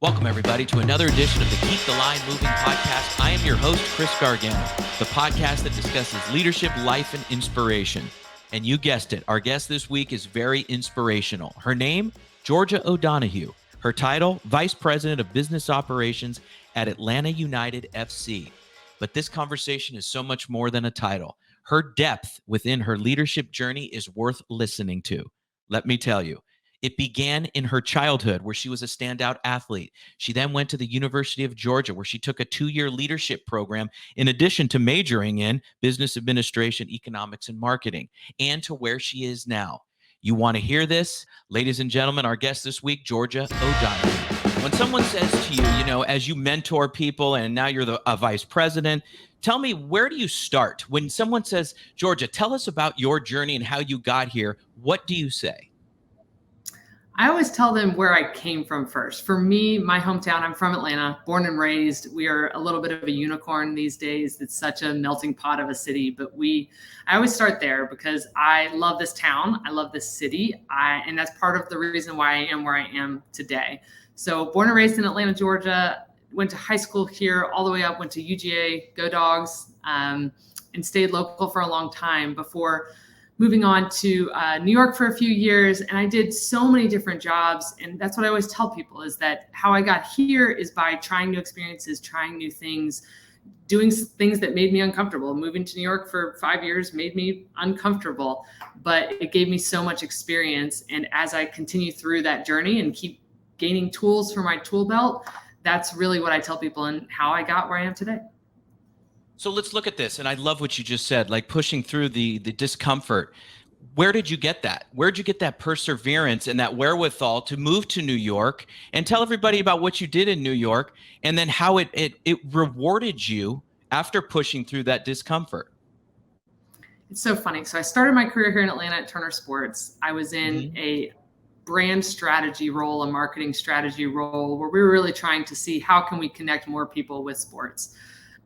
Welcome, everybody, to another edition of the Keep the Line Moving podcast. I am your host, Chris Gargano, the podcast that discusses leadership, life, and inspiration. And you guessed it, our guest this week is very inspirational. Her name, Georgia O'Donoghue. Her title, Vice President of Business Operations at Atlanta United FC. But this conversation is so much more than a title. Her depth within her leadership journey is worth listening to. Let me tell you. It began in her childhood, where she was a standout athlete. She then went to the University of Georgia, where she took a 2-year leadership program, in addition to majoring in business administration, economics, and marketing, and to where she is now. You want to hear this? Ladies and gentlemen, our guest this week, Georgia O'Donoghue. When someone says to you, as you mentor people and now you're a vice president, tell me, where do you start? When someone says, Georgia, tell us about your journey and how you got here, what do you say? I always tell them where I came from first. For me, my hometown, I'm from Atlanta, born and raised. We are a little bit of a unicorn these days. It's such a melting pot of a city, but I always start there because I love this town. I love this city. And that's part of the reason why I am where I am today. So born and raised in Atlanta, Georgia, went to high school here all the way up, went to UGA, go Dogs, and stayed local for a long time before moving on to New York for a few years. And I did so many different jobs. And that's what I always tell people, is that how I got here is by trying new experiences, trying new things, doing things that made me uncomfortable. Moving to New York for 5 years made me uncomfortable, but it gave me so much experience. And as I continue through that journey and keep gaining tools for my tool belt, that's really what I tell people and how I got where I am today. So let's look at this. And I love what you just said, like pushing through the discomfort. Where did you get that? Where did you get that perseverance and that wherewithal to move to New York? And tell everybody about what you did in New York and then how it rewarded you after pushing through that discomfort. It's so funny. So I started my career here in Atlanta at Turner Sports. I was in a brand strategy role, a marketing strategy role, where we were really trying to see how can we connect more people with sports.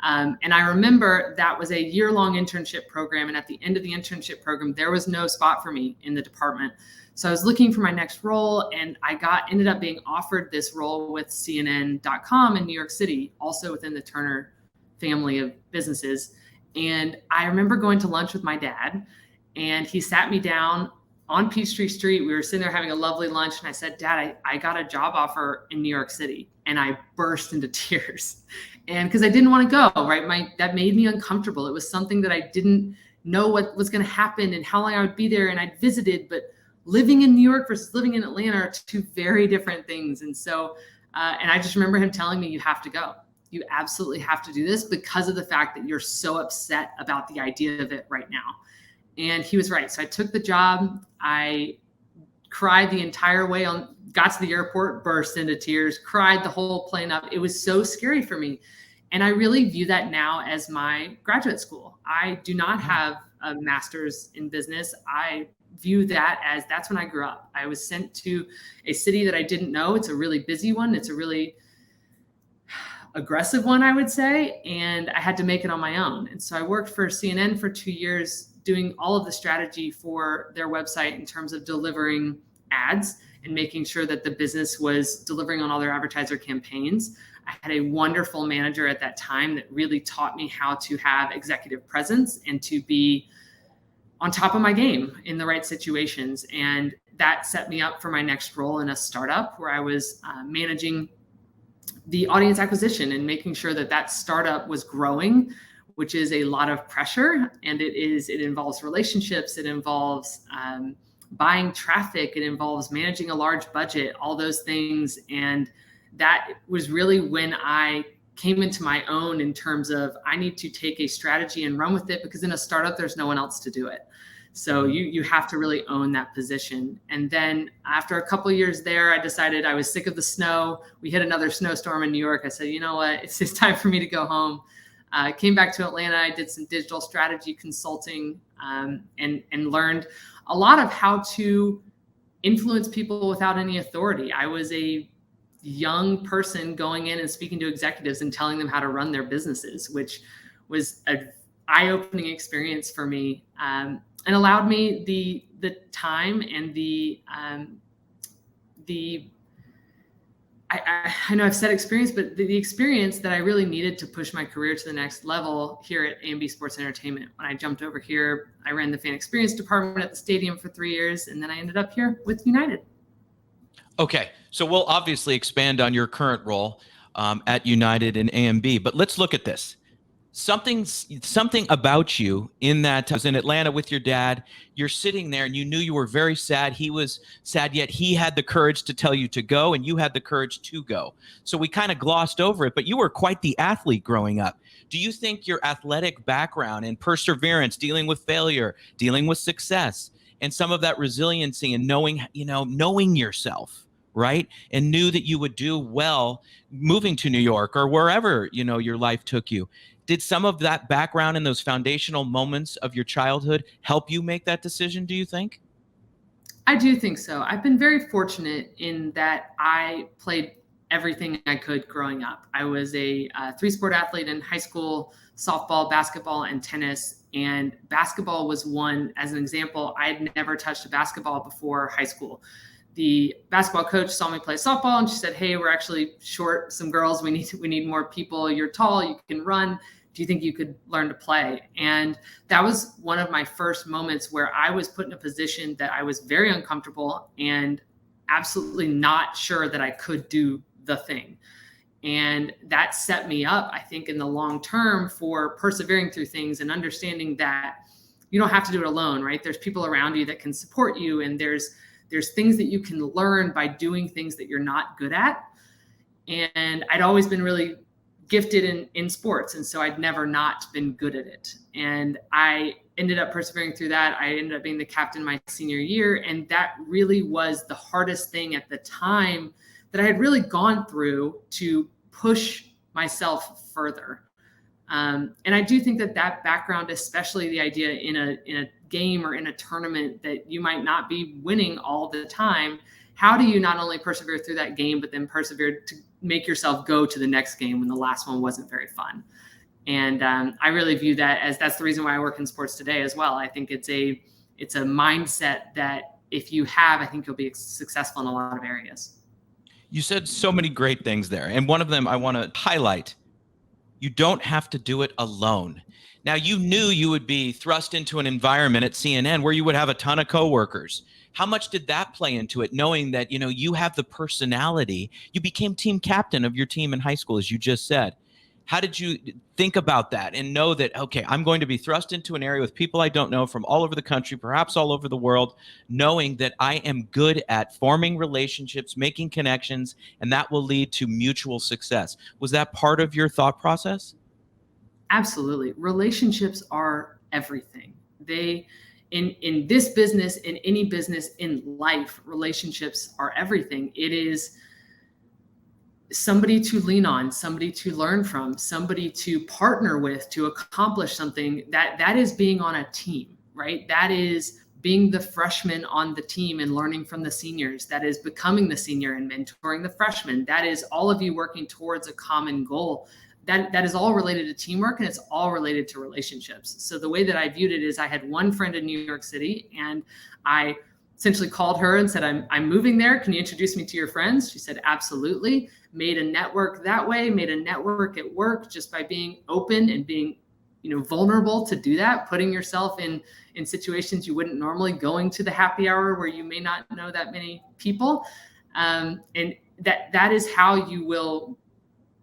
And I remember that was a year-long internship program. And at the end of the internship program, there was no spot for me in the department. So I was looking for my next role, and I ended up being offered this role with CNN.com in New York City, also within the Turner family of businesses. And I remember going to lunch with my dad, and he sat me down on Peachtree Street. We were sitting there having a lovely lunch. And I said, Dad, I got a job offer in New York City. And I burst into tears. And because I didn't want to go, right? That made me uncomfortable. It was something that I didn't know what was going to happen and how long I would be there. And I'd visited, but living in New York versus living in Atlanta are two very different things. And so, and I just remember him telling me, you have to go. You absolutely have to do this because of the fact that you're so upset about the idea of it right now. And he was right. So I took the job. I cried the entire way got to the airport, burst into tears, cried the whole plane up. It was so scary for me. And I really view that now as my graduate school. I do not have a master's in business. I view that as that's when I grew up. I was sent to a city that I didn't know. It's a really busy one. It's a really aggressive one, I would say. And I had to make it on my own. And so I worked for CNN for 2 years, doing all of the strategy for their website in terms of delivering ads and making sure that the business was delivering on all their advertiser campaigns. I had a wonderful manager at that time that really taught me how to have executive presence and to be on top of my game in the right situations. And that set me up for my next role in a startup where I was managing the audience acquisition and making sure that startup was growing, which is a lot of pressure. And it involves relationships. It involves buying traffic. It involves managing a large budget, all those things. And that was really when I came into my own in terms of I need to take a strategy and run with it, because in a startup, there's no one else to do it. So you have to really own that position. And then after a couple of years there, I decided I was sick of the snow. We hit another snowstorm in New York. I said, you know what, it's just time for me to go home. I came back to Atlanta. I did some digital strategy consulting and learned a lot of how to influence people without any authority. I was a young person going in and speaking to executives and telling them how to run their businesses, which was an eye-opening experience for me, and allowed me the time and the I know I've said experience, but the experience that I really needed to push my career to the next level here at A&B Sports Entertainment. When I jumped over here, I ran the fan experience department at the stadium for 3 years, and then I ended up here with United. Okay, so we'll obviously expand on your current role at United and A&B, but let's look at this. Something about you in that I was in Atlanta with your dad. You're sitting there and you knew you were very sad. He was sad, yet he had the courage to tell you to go and you had the courage to go. So we kind of glossed over it, but you were quite the athlete growing up. Do you think your athletic background and perseverance, dealing with failure, dealing with success, and some of that resiliency and knowing yourself, right? And knew that you would do well moving to New York or wherever, your life took you. Did some of that background and those foundational moments of your childhood help you make that decision, do you think? I do think so. I've been very fortunate in that I played everything I could growing up. I was a three-sport athlete in high school: softball, basketball, and tennis. And basketball was one, as an example. I had never touched a basketball before high school. The basketball coach saw me play softball and she said, "Hey, we're actually short some girls. We need more people. You're tall, you can run. Do you think you could learn to play?" And that was one of my first moments where I was put in a position that I was very uncomfortable and absolutely not sure that I could do the thing. And that set me up, I think, in the long term for persevering through things and understanding that you don't have to do it alone, right? There's people around you that can support you, and there's things that you can learn by doing things that you're not good at. And I'd always been really gifted in sports, and so I'd never not been good at it. And I ended up persevering through that. I ended up being the captain my senior year, and that really was the hardest thing at the time that I had really gone through to push myself further. And I do think that background, especially the idea in a game or in a tournament that you might not be winning all the time, how do you not only persevere through that game, but then persevere to make yourself go to the next game when the last one wasn't very fun? And I really view that as that's the reason why I work in sports today as well. I think it's a mindset that if you have, I think you'll be successful in a lot of areas. You said so many great things there. And one of them I want to highlight: you don't have to do it alone. Now, you knew you would be thrust into an environment at CNN where you would have a ton of coworkers. How much did that play into it, knowing that, you have the personality? You became team captain of your team in high school, as you just said. How did you think about that and know that, okay, I'm going to be thrust into an area with people I don't know from all over the country, perhaps all over the world, knowing that I am good at forming relationships, making connections, and that will lead to mutual success? Was that part of your thought process? Absolutely. Relationships are everything. In this business, in any business, in life, relationships are everything. It is somebody to lean on, somebody to learn from, somebody to partner with to accomplish something. That is being on a team, right? That is being the freshman on the team and learning from the seniors. That is becoming the senior and mentoring the freshmen. That is all of you working towards a common goal. That is all related to teamwork, and it's all related to relationships. So the way that I viewed it is I had one friend in New York City, and I essentially called her and said, I'm moving there. Can you introduce me to your friends? She said, absolutely. Made a network that way, made a network at work just by being open and being, vulnerable to do that, putting yourself in situations you wouldn't normally, going to the happy hour where you may not know that many people. And that is how you will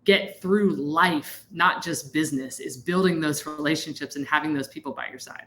get through life, not just business, is building those relationships and having those people by your side.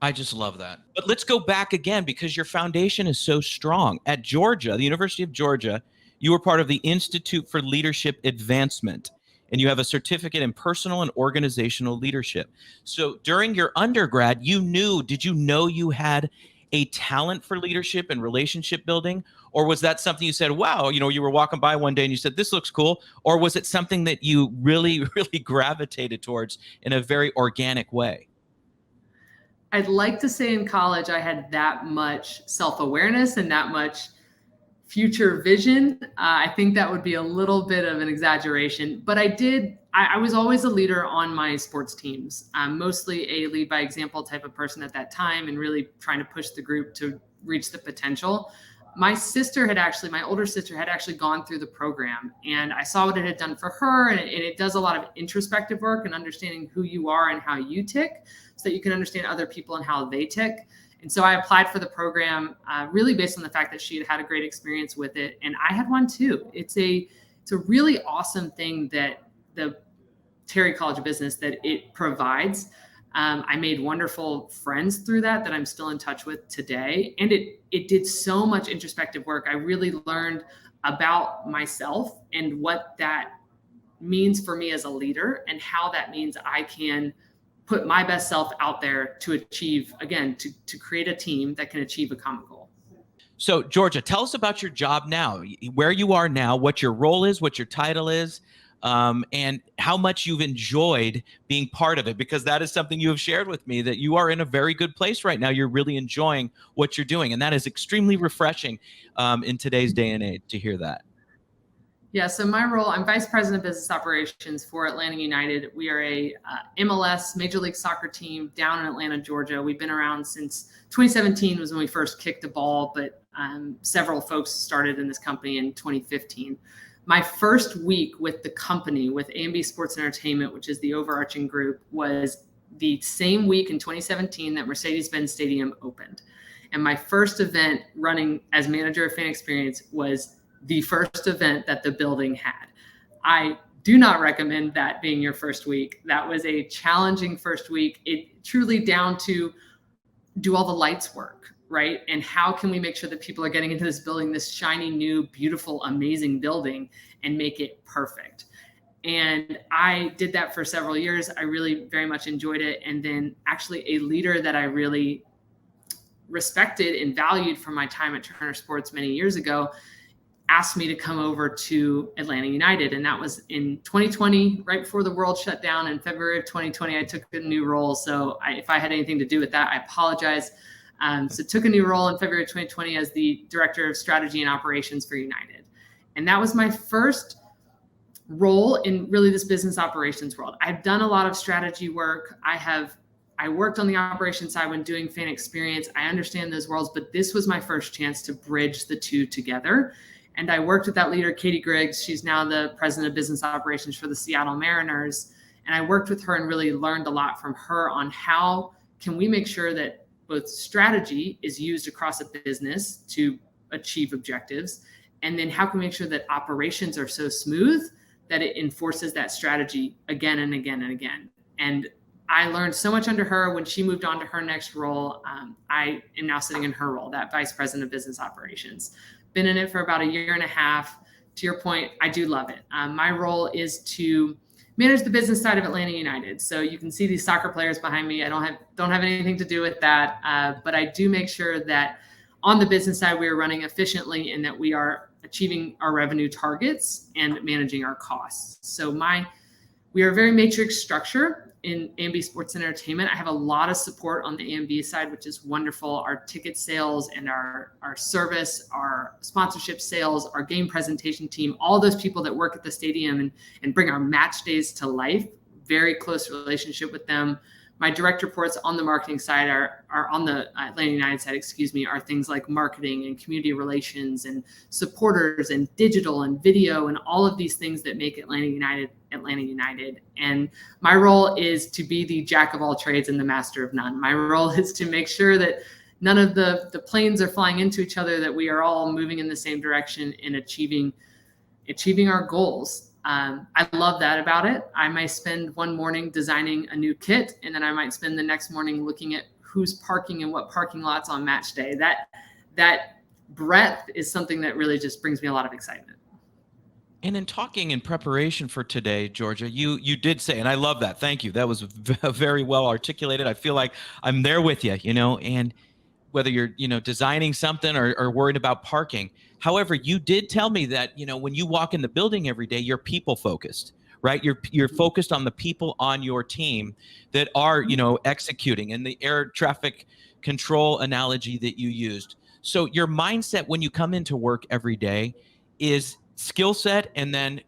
I just love that. But let's go back again, because your foundation is so strong. At Georgia, the University of Georgia, you were part of the Institute for Leadership Advancement, and you have a certificate in personal and organizational leadership. So during your undergrad, did you know you had a talent for leadership and relationship building? Or was that something you said, wow, you were walking by one day and you said, this looks cool? Or was it something that you really, really gravitated towards in a very organic way? I'd like to say in college, I had that much self-awareness and that much future vision. I think that would be a little bit of an exaggeration, but I was always a leader on my sports teams. I'm mostly a lead by example type of person at that time, and really trying to push the group to reach the potential. my older sister had actually gone through the program, and I saw what it had done for her. And it does a lot of introspective work and understanding who you are and how you tick, so that you can understand other people and how they tick. And so I applied for the program really based on the fact that she had had a great experience with it. And I had one too. It's a really awesome thing that the Terry College of Business that it provides. I made wonderful friends through that I'm still in touch with today. And it did so much introspective work. I really learned about myself and what that means for me as a leader, and how that means I can put my best self out there to achieve, again, to create a team that can achieve a common goal. So, Georgia, tell us about your job now, where you are now, what your role is, what your title is, and how much you've enjoyed being part of it, because that is something you have shared with me, that you are in a very good place right now. You're really enjoying what you're doing, and that is extremely refreshing in today's day and age to hear that. Yeah, so my role, I'm Vice President of Business Operations for Atlanta United. We are a MLS Major League Soccer team down in Atlanta, Georgia. We've been around since 2017 was when we first kicked the ball, but several folks started in this company in 2015. My first week with the company, with A&B Sports Entertainment, which is the overarching group, was the same week in 2017 that Mercedes-Benz Stadium opened. And my first event running as manager of fan experience was the first event that the building had. I do not recommend that being your first week. That was a challenging first week. It truly down to, do all the lights work, right? And how can we make sure that people are getting into this building, this shiny, new, beautiful, amazing building, and make it perfect? And I did that for several years. I really very much enjoyed it. And then actually a leader that I really respected and valued from my time at Turner Sports many years ago asked me to come over to Atlanta United. And that was in 2020, right before the world shut down. In February of 2020, I took a new role. So if I had anything to do with that, I apologize. So took a new role in February of 2020 as the Director of Strategy and Operations for United. And that was my first role in really this business operations world. I've done a lot of strategy work. I worked on the operations side when doing fan experience. I understand those worlds, but this was my first chance to bridge the two together. And I worked with that leader, Katie Griggs. She's now the president of business operations for the Seattle Mariners. And I worked with her and really learned a lot from her on how can we make sure that both strategy is used across a business to achieve objectives, and then how can we make sure that operations are so smooth that it enforces that strategy again and again and again. And I learned so much under her. When she moved on to her next role, I am now sitting in her role, that vice president of business operations. Been in it for about a year and a half. To your point, I do love it. My role is to manage the business side of Atlanta United. So you can see these soccer players behind me. I don't have anything to do with that, but I do make sure that on the business side we are running efficiently and that we are achieving our revenue targets and managing our costs. So we are a very matrix structure in A&B Sports and Entertainment. I have a lot of support on the A&B side, which is wonderful. Our ticket sales and our service, our sponsorship sales, our game presentation team, all those people that work at the stadium and bring our match days to life, very close relationship with them. My direct reports on the marketing side are on the Atlanta United side, are things like marketing and community relations and supporters and digital and video and all of these things that make Atlanta United. And my role is to be the jack of all trades and the master of none. My role is to make sure that none of the planes are flying into each other, that we are all moving in the same direction and achieving our goals. I love that about it. I might spend one morning designing a new kit, and then I might spend the next morning looking at who's parking in what parking lots on match day. That breadth is something that really just brings me a lot of excitement. And in talking in preparation for today, Georgia, you did say, and I love that. Thank you. That was very well articulated. I feel like I'm there with you, and whether you're, designing something or worried about parking. However, you did tell me that, when you walk in the building every day, you're people focused, right? You're focused on the people on your team that are, executing, and the air traffic control analogy that you used. So your mindset when you come into work every day is skill set, and then,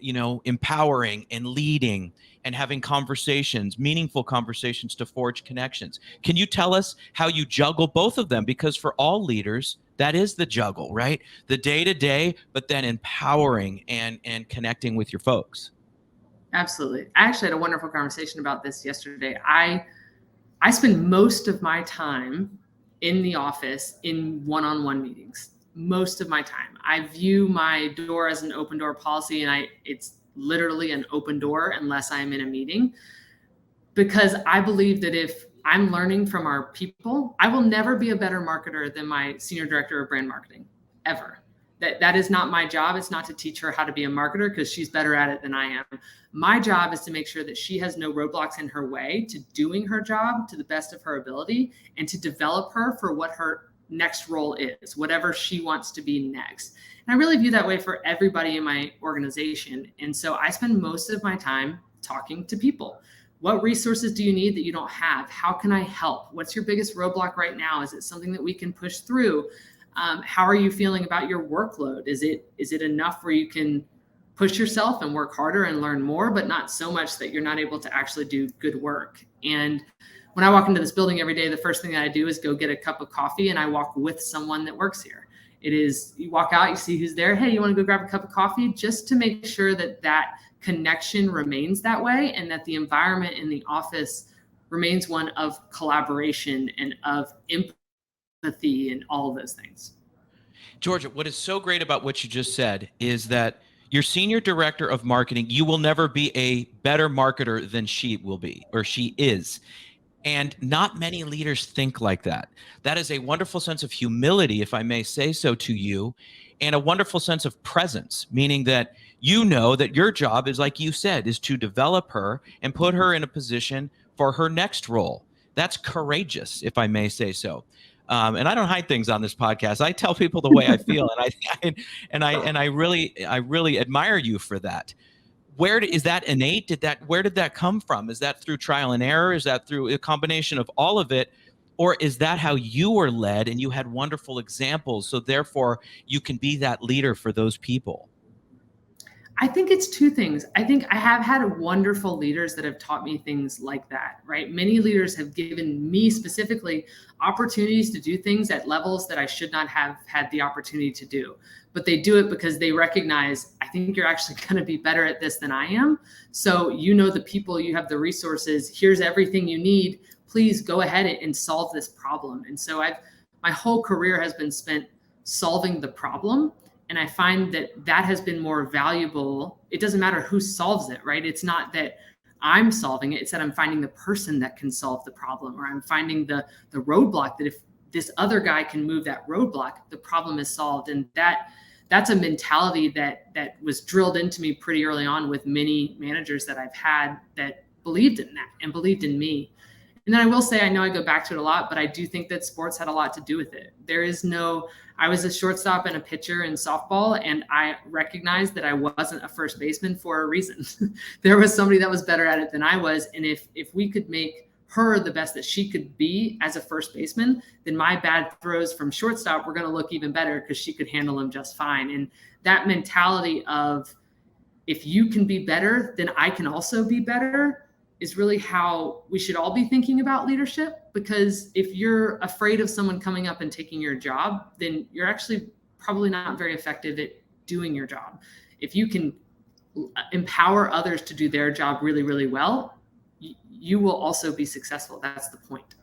empowering and leading and having conversations, meaningful conversations to forge connections. Can you tell us how you juggle both of them? Because for all leaders, That is the juggle, right? The day to day, but then empowering and connecting with your folks. Absolutely. I actually had a wonderful conversation about this yesterday. I spend most of my time in the office in one-on-one meetings. Most of my time. I view my door as an open door policy, and it's literally an open door unless I'm in a meeting, because I believe that if I'm learning from our people, I will never be a better marketer than my senior director of brand marketing, ever. That is not my job. It's not to teach her how to be a marketer, because she's better at it than I am. My job is to make sure that she has no roadblocks in her way to doing her job to the best of her ability, and to develop her for what her next role is, whatever she wants to be next. And I really view that way for everybody in my organization. And so I spend most of my time talking to people. What resources do you need that you don't have? How can I help? What's your biggest roadblock right now? Is it something that we can push through? How are you feeling about your workload? Is it enough where you can push yourself and work harder and learn more, but not so much that you're not able to actually do good work? And when I walk into this building every day, the first thing that I do is go get a cup of coffee, and I walk with someone that works here. It is, you walk out, you see who's there. Hey, you want to go grab a cup of coffee? Just to make sure that that connection remains that way, and that the environment in the office remains one of collaboration and of empathy and all of those things. Georgia, what is so great about what you just said is that your senior director of marketing, you will never be a better marketer than she will be, or she is. And not many leaders think like that. That is a wonderful sense of humility, if I may say so to you, and a wonderful sense of presence, meaning that you know that your job is, like you said, is to develop her and put her in a position for her next role. That's courageous, if I may say so. And I don't hide things on this podcast. I tell people the way I feel, and I really admire you for that. Is that innate? Where did that come from? Is that through trial and error? Is that through a combination of all of it? Or is that how you were led and you had wonderful examples, so therefore you can be that leader for those people? I think it's two things. I think I have had wonderful leaders that have taught me things like that, right? Many leaders have given me specifically opportunities to do things at levels that I should not have had the opportunity to do. But they do it because they recognize, I think you're actually going to be better at this than I am. So you know the people, you have the resources, here's everything you need. Please go ahead and solve this problem. And so my whole career has been spent solving the problem. And I find that has been more valuable. It doesn't matter who solves it, right? It's not that I'm solving it. It's that I'm finding the person that can solve the problem, or I'm finding the roadblock, that if this other guy can move that roadblock, the problem is solved. And that's a mentality that was drilled into me pretty early on with many managers that I've had that believed in that and believed in me. And then I will say, I know I go back to it a lot, but I do think that sports had a lot to do with it. I was a shortstop and a pitcher in softball, and I recognized that I wasn't a first baseman for a reason. There was somebody that was better at it than I was. And if we could make her the best that she could be as a first baseman, then my bad throws from shortstop were going to look even better because she could handle them just fine. And that mentality of, if you can be better, then I can also be better, is really how we should all be thinking about leadership. Because if you're afraid of someone coming up and taking your job, then you're actually probably not very effective at doing your job. If you can empower others to do their job really, really well, you will also be successful. That's the point.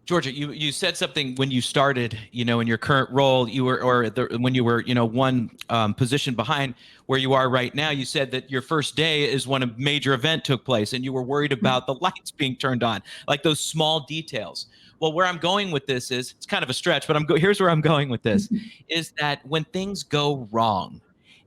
Georgia, you said something when you started, in your current role, when you were, one position behind where you are right now. You said that your first day is when a major event took place, and you were worried about the lights being turned on, like those small details. Well, where I'm going with this is, it's kind of a stretch, but here's where I'm going with this, is that when things go wrong,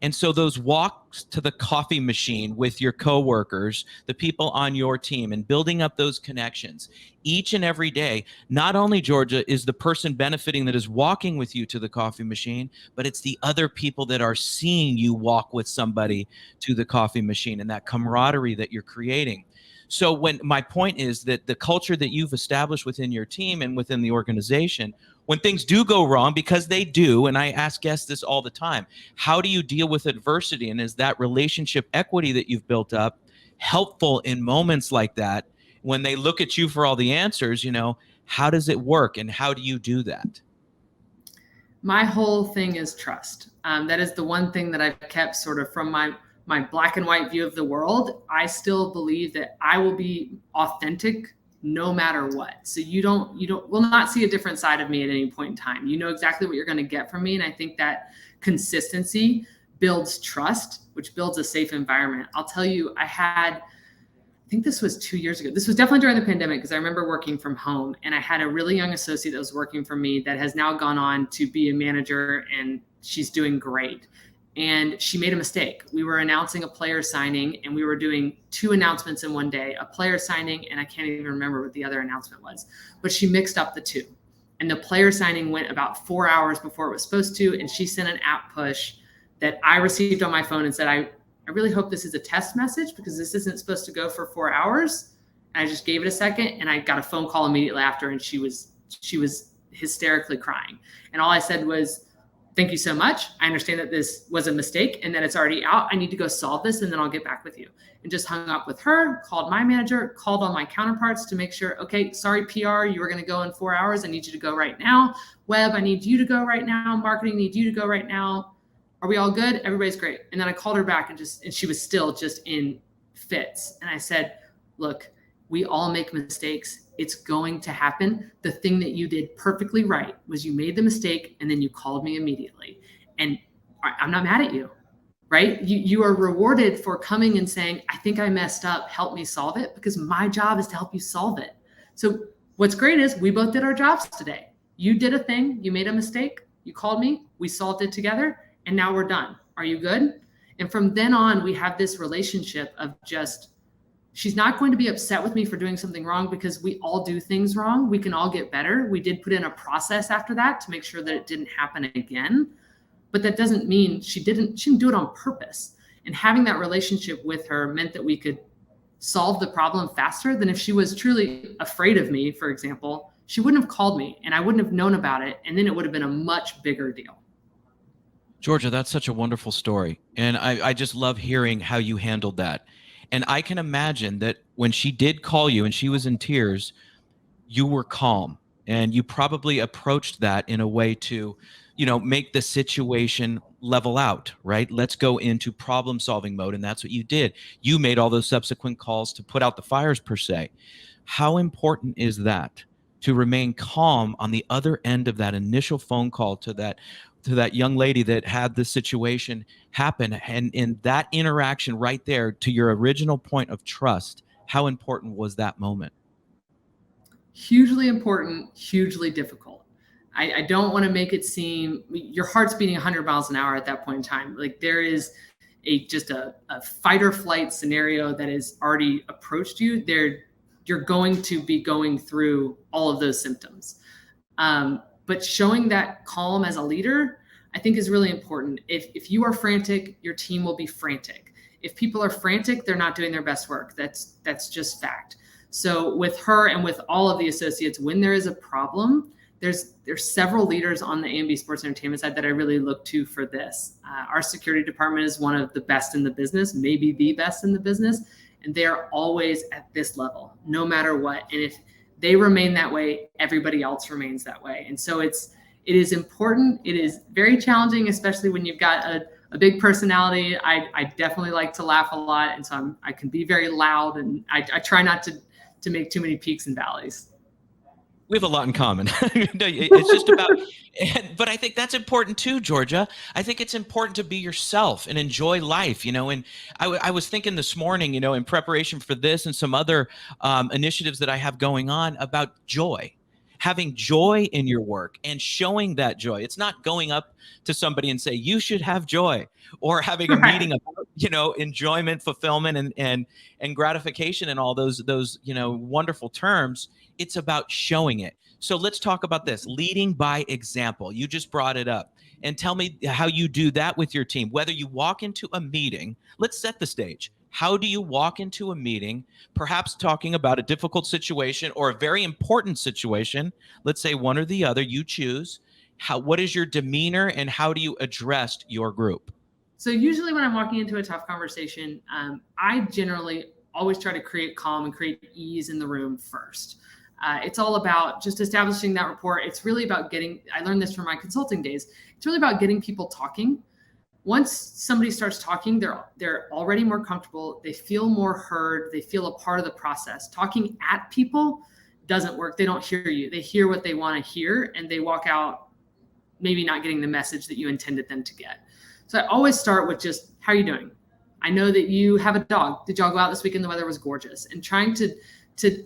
and so those walks to the coffee machine with your coworkers, the people on your team, and building up those connections each and every day, not only, Georgia, is the person benefiting that is walking with you to the coffee machine, but it's the other people that are seeing you walk with somebody to the coffee machine, and that camaraderie that you're creating. So when my point is that the culture that you've established within your team and within the organization, when things do go wrong, because they do, and I ask guests this all the time, how do you deal with adversity? And is that relationship equity that you've built up helpful in moments like that? When they look at you for all the answers, how does it work, and how do you do that? My whole thing is trust. That is the one thing that I've kept sort of from my black and white view of the world. I still believe that I will be authentic no matter what. So you will not see a different side of me at any point in time. You know exactly what you're going to get from me. And I think that consistency builds trust, which builds a safe environment. I'll tell you, I think this was 2 years ago. This was definitely during the pandemic because I remember working from home, and I had a really young associate that was working for me that has now gone on to be a manager, and she's doing great. And she made a mistake. We were announcing a player signing, and we were doing 2 announcements in one day, a player signing, and I can't even remember what the other announcement was, but she mixed up the 2. And the player signing went about 4 hours before it was supposed to, and she sent an app push that I received on my phone and said, I really hope this is a test message because this isn't supposed to go for 4 hours. And I just gave it a second, and I got a phone call immediately after, and she was hysterically crying. And all I said was, thank you so much. I understand that this was a mistake and that it's already out. I need to go solve this, and then I'll get back with you. And just hung up with her, called my manager, called on my counterparts to make sure, okay, sorry, PR, you were going to go in 4 hours. I need you to go right now. Web, I need you to go right now. Marketing, need you to go right now. Are we all good? Everybody's great. And then I called her back and she was still just in fits. And I said, look, we all make mistakes. It's going to happen. The thing that you did perfectly right was you made the mistake and then you called me immediately. And I'm not mad at you, right? You are rewarded for coming and saying, I think I messed up. Help me solve it, because my job is to help you solve it. So what's great is we both did our jobs today. You did a thing. You made a mistake. You called me. We solved it together. And now we're done. Are you good? And from then on, we have this relationship of just, she's not going to be upset with me for doing something wrong because we all do things wrong. We can all get better. We did put in a process after that to make sure that it didn't happen again. But that doesn't mean she didn't do it on purpose. And having that relationship with her meant that we could solve the problem faster than if she was truly afraid of me, for example. She wouldn't have called me and I wouldn't have known about it. And then it would have been a much bigger deal. Georgia, that's such a wonderful story. And I just love hearing how you handled that. And I can imagine that when she did call you and she was in tears, you were calm and you probably approached that in a way to, make the situation level out, right? Let's go into problem solving mode. And that's what you did. You made all those subsequent calls to put out the fires per se. How important is that to remain calm on the other end of that initial phone call to that young lady that had this situation happen, and in that interaction right there, to your original point of trust, how important was that moment? Hugely important, hugely difficult. I don't want to make it seem your heart's beating 100 miles an hour at that point in time. Like there is just a fight or flight scenario that has already approached you. You're going to be going through all of those symptoms. But showing that calm as a leader, I think, is really important. If you are frantic, your team will be frantic. If people are frantic, they're not doing their best work. That's just fact. So with her and with all of the associates, when there is a problem, there's several leaders on the A&B Sports Entertainment side that I really look to for this. Our security department is one of the best in the business, maybe the best in the business, and they are always at this level, no matter what. And if they remain that way, everybody else remains that way. And so it is important. It is very challenging, especially when you've got a big personality. I definitely like to laugh a lot, and so I can be very loud, and I try not to make too many peaks and valleys. We have a lot in common. It's just about, but I think that's important too, Georgia. I think it's important to be yourself and enjoy life, and I was thinking this morning, in preparation for this and some other initiatives that I have going on about joy. Having joy in your work and showing that joy. It's not going up to somebody and say, you should have joy, or having a meeting about, enjoyment, fulfillment, and gratification and all those, wonderful terms. It's about showing it. So let's talk about this, leading by example. You just brought it up. And tell me how you do that with your team. Whether you walk into a meeting, let's set the stage. How do you walk into a meeting, perhaps talking about a difficult situation or a very important situation? Let's say one or the other, you choose. What is your demeanor and how do you address your group? So usually when I'm walking into a tough conversation, I generally always try to create calm and create ease in the room first. It's all about just establishing that rapport. It's really about I learned this from my consulting days. It's really about getting people talking. Once somebody starts talking, they're already more comfortable. They feel more heard. They feel a part of the process. Talking at people doesn't work. They don't hear you. They hear what they want to hear, and they walk out maybe not getting the message that you intended them to get. So I always start with just, how are you doing? I know that you have a dog. Did y'all go out this weekend? The weather was gorgeous. And trying to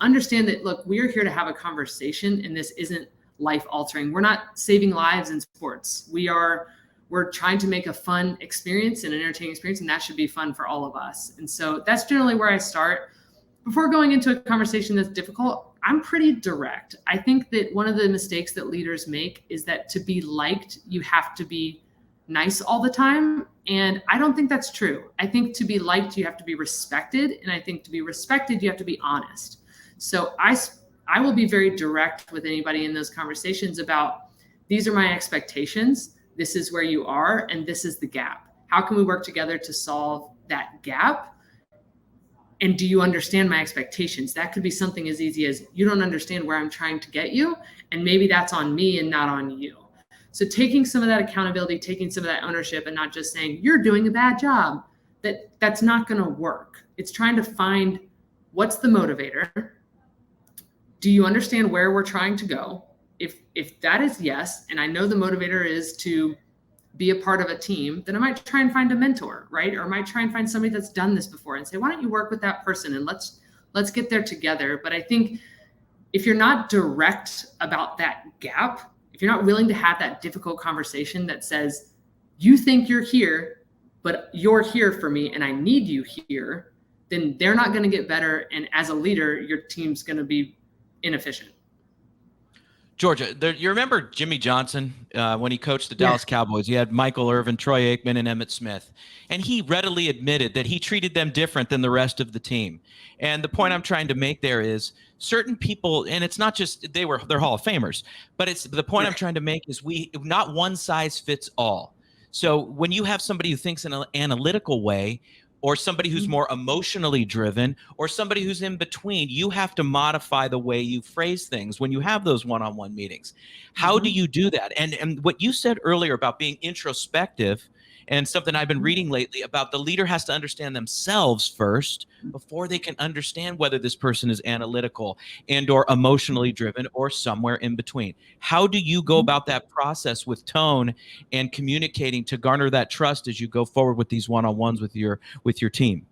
understand that, look, we are here to have a conversation, and this isn't life altering. We're not saving lives in sports. We're trying to make a fun experience and an entertaining experience, and that should be fun for all of us. And so that's generally where I start. Before going into a conversation that's difficult, I'm pretty direct. I think that one of the mistakes that leaders make is that to be liked, you have to be nice all the time. And I don't think that's true. I think to be liked, you have to be respected. And I think to be respected, you have to be honest. So I will be very direct with anybody in those conversations about, these are my expectations. This is where you are, and this is the gap. How can we work together to solve that gap? And do you understand my expectations? That could be something as easy as, you don't understand where I'm trying to get you, and maybe that's on me and not on you. So taking some of that accountability, taking some of that ownership, and not just saying, you're doing a bad job, that's not going to work. It's trying to find, what's the motivator? Do you understand where we're trying to go? If that is yes, and I know the motivator is to be a part of a team, then I might try and find a mentor, right? Or I might try and find somebody that's done this before and say, why don't you work with that person, and let's get there together. But I think if you're not direct about that gap, if you're not willing to have that difficult conversation that says, you think you're here, but you're here for me and I need you here, then they're not going to get better. And as a leader, your team's going to be inefficient. Georgia, you remember Jimmy Johnson when he coached the Dallas Cowboys? He had Michael Irvin, Troy Aikman, and Emmitt Smith. And he readily admitted that he treated them different than the rest of the team. And the point I'm trying to make there is, certain people, and it's not just they're Hall of Famers, but it's the point I'm trying to make is, not one size fits all. So when you have somebody who thinks in an analytical way, or somebody who's more emotionally driven, or somebody who's in between, you have to modify the way you phrase things when you have those one-on-one meetings. How do you do that? And what you said earlier about being introspective, and something I've been reading lately about, the leader has to understand themselves first before they can understand whether this person is analytical and or emotionally driven or somewhere in between. How do you go about that process with tone and communicating to garner that trust as you go forward with these one-on-ones with your team?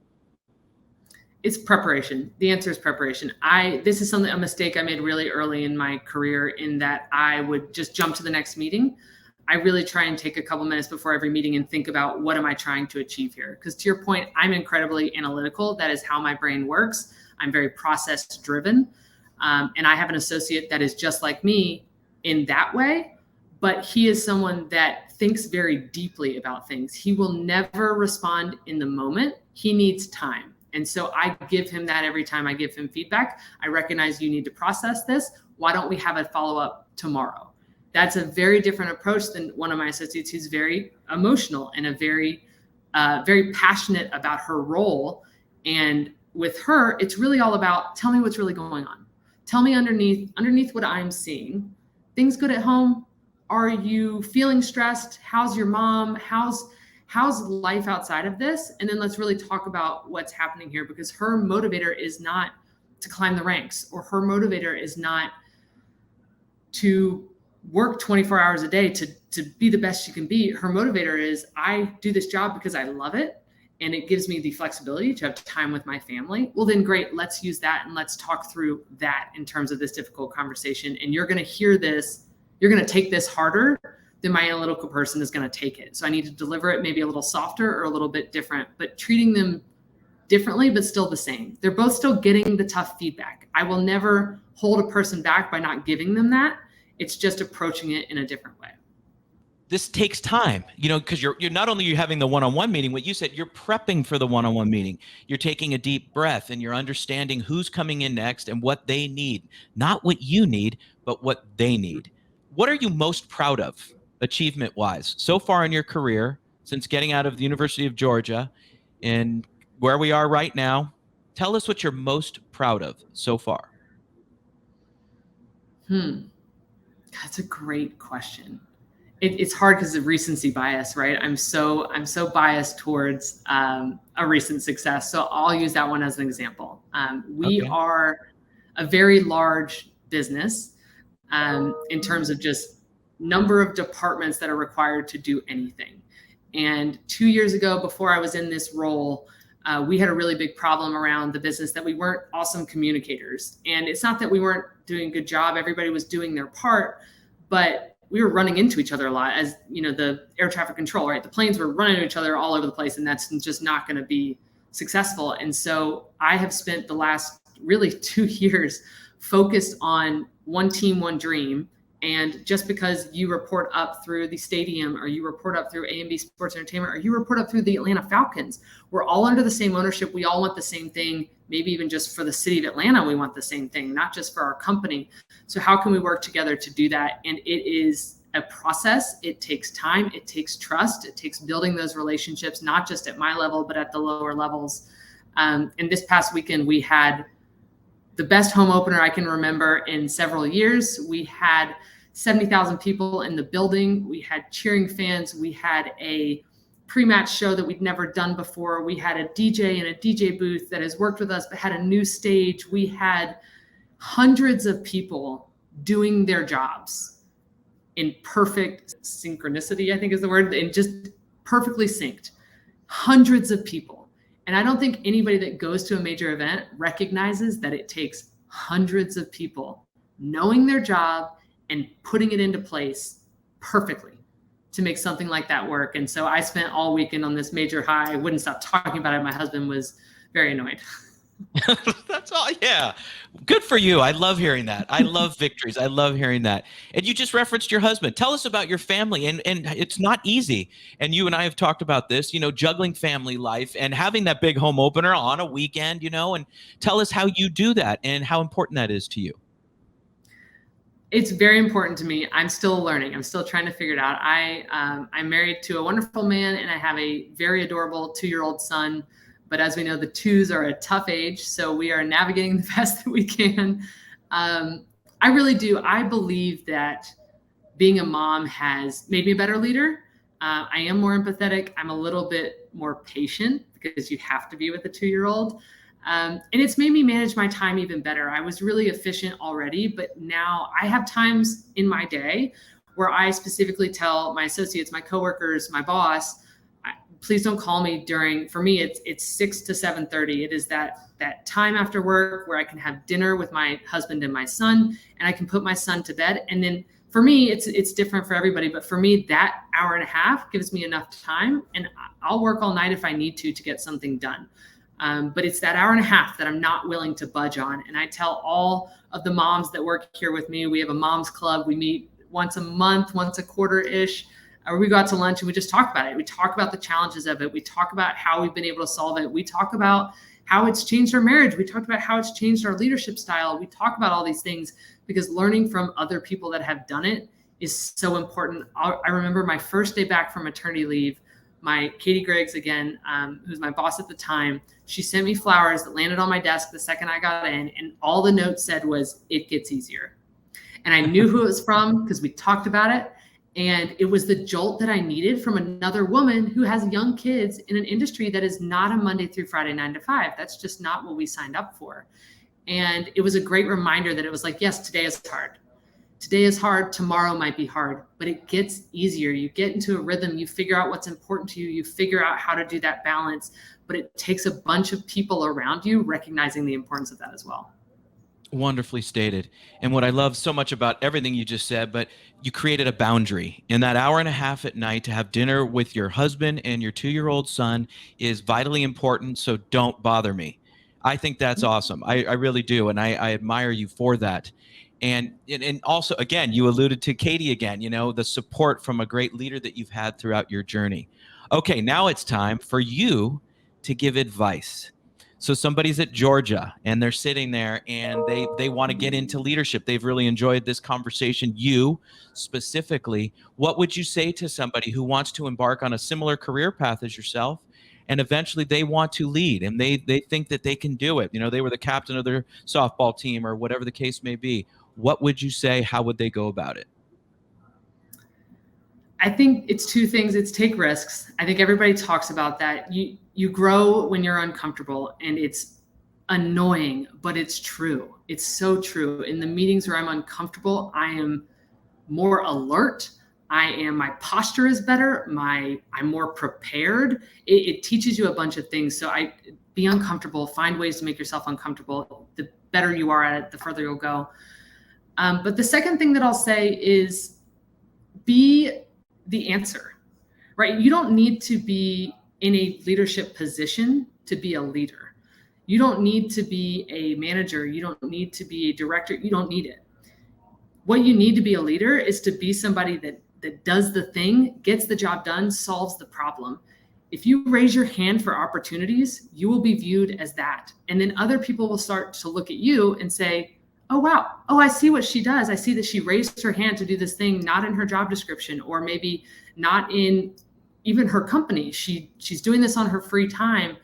It's preparation. The answer is preparation. This is a mistake I made really early in my career, in that I would just jump to the next meeting. I really try and take a couple minutes before every meeting and think about, what am I trying to achieve here? Because to your point, I'm incredibly analytical. That is how my brain works. I'm very process driven. And I have an associate that is just like me in that way, but he is someone that thinks very deeply about things. He will never respond in the moment. He needs time. And so I give him that every time I give him feedback. I recognize you need to process this. Why don't we have a follow-up tomorrow? That's a very different approach than one of my associates who's very emotional and very passionate about her role. And with her, it's really all about, tell me what's really going on. Tell me underneath what I'm seeing. Things good at home? Are you feeling stressed? How's your mom? How's life outside of this? And then let's really talk about what's happening here, because her motivator is not to climb the ranks, or her motivator is not to work 24 hours a day to be the best she can be. Her motivator is, I do this job because I love it, and it gives me the flexibility to have time with my family. Well, then great, let's use that, and let's talk through that in terms of this difficult conversation. And you're going to hear this, you're going to take this harder than my analytical person is going to take it. So I need to deliver it maybe a little softer or a little bit different, but treating them differently, but still the same. They're both still getting the tough feedback. I will never hold a person back by not giving them that. It's just approaching it in a different way. This takes time, because you're not only having the one-on-one meeting, what you said, you're prepping for the one-on-one meeting. You're taking a deep breath, and you're understanding who's coming in next and what they need. Not what you need, but what they need. What are you most proud of, achievement-wise, so far in your career, since getting out of the University of Georgia and where we are right now? Tell us what you're most proud of so far. Hmm. That's a great question. It's hard because of recency bias, right? I'm so biased towards a recent success. So I'll use that one as an example. We Okay. are a very large business in terms of just number of departments that are required to do anything. And 2 years ago, before I was in this role, we had a really big problem around the business that we weren't awesome communicators. And it's not that we weren't doing a good job, everybody was doing their part, but we were running into each other a lot, as you know, the air traffic control, right? The planes were running into each other all over the place, and that's just not going to be successful. And so I have spent the last really 2 years focused on one team, one dream. And just because you report up through the stadium, or you report up through A&B Sports Entertainment, or you report up through the Atlanta Falcons, we're all under the same ownership. We all want the same thing. Maybe even just for the city of Atlanta, we want the same thing, not just for our company. So how can we work together to do that? And it is a process. It takes time. It takes trust. It takes building those relationships, not just at my level, but at the lower levels. And this past weekend, we had the best home opener I can remember in several years. We had 70,000 people in the building. We had cheering fans. We had a pre-match show that we'd never done before. We had a DJ in a DJ booth that has worked with us, but had a new stage. We had hundreds of people doing their jobs in perfect synchronicity, I think is the word, and just perfectly synced. Hundreds of people. And I don't think anybody that goes to a major event recognizes that it takes hundreds of people knowing their job and putting it into place perfectly to make something like that work. And so I spent all weekend on this major high. I wouldn't stop talking about it. My husband was very annoyed. That's all. Yeah. Good for you. I love hearing that. I love victories. I love hearing that. And you just referenced your husband. Tell us about your family. And it's not easy. And you and I have talked about this, juggling family life and having that big home opener on a weekend, and tell us how you do that and how important that is to you. It's very important to me. I'm still learning. I'm still trying to figure it out. I'm married to a wonderful man, and I have a very adorable 2-year-old son. But as we know, the twos are a tough age, so we are navigating the best that we can. I really do. I believe that being a mom has made me a better leader. I am more empathetic. I'm a little bit more patient because you have to be with a 2-year-old. And it's made me manage my time even better. I was really efficient already, but now I have times in my day where I specifically tell my associates, my coworkers, my boss, please don't call me for me, it's 6 to 7:30. It is that time after work where I can have dinner with my husband and my son, and I can put my son to bed. And then for me, it's different for everybody, but for me, that hour and a half gives me enough time, and I'll work all night if I need to get something done. But it's that hour and a half that I'm not willing to budge on. And I tell all of the moms that work here with me, we have a mom's club. We meet once a month, once a quarter-ish, or we go out to lunch and we just talk about it. We talk about the challenges of it. We talk about how we've been able to solve it. We talk about how it's changed our marriage. We talked about how it's changed our leadership style. We talk about all these things because learning from other people that have done it is so important. I remember my first day back from maternity leave, my Katie Griggs, again, who's my boss at the time, she sent me flowers that landed on my desk the second I got in, and all the note said was, "It gets easier." And I knew who it was from because we talked about it. And it was the jolt that I needed from another woman who has young kids in an industry that is not a Monday through Friday 9 to 5. That's just not what we signed up for. And it was a great reminder that it was like, yes, today is hard. Today is hard. Tomorrow might be hard, but it gets easier. You get into a rhythm. You figure out what's important to you. You figure out how to do that balance. But it takes a bunch of people around you recognizing the importance of that as well. Wonderfully stated. And what I love so much about everything you just said, but you created a boundary. In that hour and a half at night to have dinner with your husband and your 2-year-old son is vitally important. So don't bother me. I think that's awesome. I really do. And I admire you for that. And also, again, you alluded to Katie again, the support from a great leader that you've had throughout your journey. Okay, now it's time for you to give advice. So somebody's at Georgia and they're sitting there and they want to get into leadership. They've really enjoyed this conversation. You specifically, what would you say to somebody who wants to embark on a similar career path as yourself, and eventually they want to lead and they think that they can do it? They were the captain of their softball team or whatever the case may be. what would you say? How would they go about it? I think it's two things. It's take risks. I think everybody talks about that. You grow when you're uncomfortable, and it's annoying, but it's true. It's so true. In the meetings where I'm uncomfortable, I am more alert. My posture is better. I'm more prepared. It teaches you a bunch of things. So be uncomfortable, find ways to make yourself uncomfortable. The better you are at it, the further you'll go. But the second thing that I'll say is be the answer, right? You don't need to be in a leadership position to be a leader. You don't need to be a manager. You don't need to be a director. You don't need it. What you need to be a leader is to be somebody that does the thing, gets the job done, solves the problem. If you raise your hand for opportunities, you will be viewed as that. And then other people will start to look at you and say, oh, wow. Oh, I see what she does. I see that she raised her hand to do this thing, not in her job description, or maybe not in even her company. She's doing this on her free time.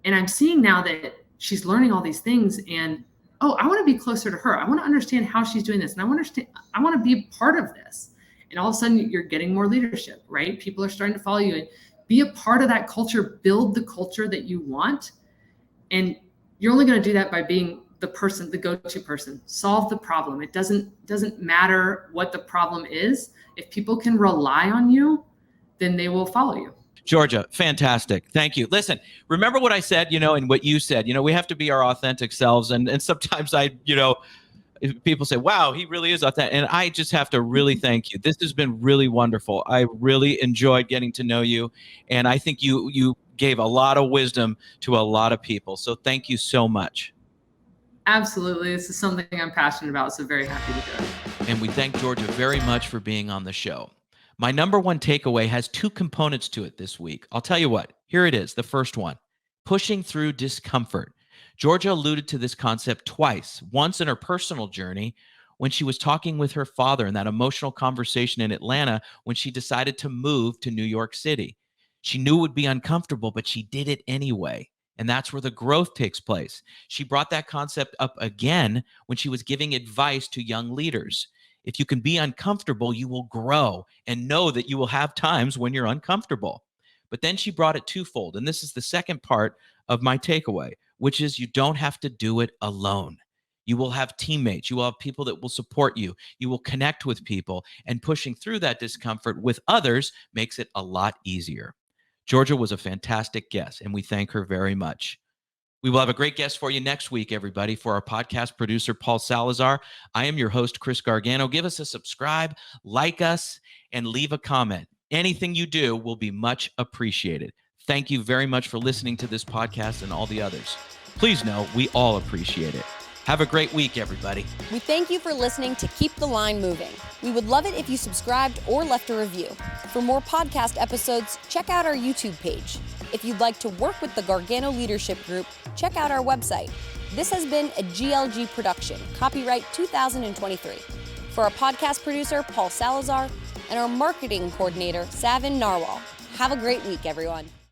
And I'm seeing now that she's learning all these things, and oh, I want to be closer to her. I want to understand how she's doing this. And I want to be a part of this. And all of a sudden you're getting more leadership, right? People are starting to follow you, and be a part of that culture, build the culture that you want. And you're only going to do that by being the go-to person. Solve the problem. It doesn't matter what the problem is. If people can rely on you, then they will follow you. Georgia, fantastic. Thank you. Listen, remember what I said, and what you said, we have to be our authentic selves. And sometimes people say, wow, he really is authentic. And I just have to really thank you. This has been really wonderful. I really enjoyed getting to know you. And I think you gave a lot of wisdom to a lot of people. So thank you so much. Absolutely. This is something I'm passionate about, so very happy to do it. And we thank Georgia very much for being on the show. My number one takeaway has two components to it this week. I'll tell you what. Here it is. The first one, pushing through discomfort. Georgia alluded to this concept twice, once in her personal journey when she was talking with her father in that emotional conversation in Atlanta when she decided to move to New York City. She knew it would be uncomfortable, but she did it anyway. And that's where the growth takes place. She brought that concept up again when she was giving advice to young leaders. If you can be uncomfortable, you will grow, and know that you will have times when you're uncomfortable. But then she brought it twofold. And this is the second part of my takeaway, which is you don't have to do it alone. You will have teammates. You will have people that will support you. You will connect with people, and pushing through that discomfort with others makes it a lot easier. Georgia was a fantastic guest, and we thank her very much. We will have a great guest for you next week, everybody. For our podcast producer, Paul Salazar, I am your host, Chris Gargano. Give us a subscribe, like us, and leave a comment. Anything you do will be much appreciated. Thank you very much for listening to this podcast and all the others. Please know we all appreciate it. Have a great week, everybody. We thank you for listening to Keep the Line Moving. We would love it if you subscribed or left a review. For more podcast episodes, check out our YouTube page. If you'd like to work with the Gargano Leadership Group, check out our website. This has been a GLG production, copyright 2023. For our podcast producer, Paul Salazar, and our marketing coordinator, Savin Narwal. Have a great week, everyone.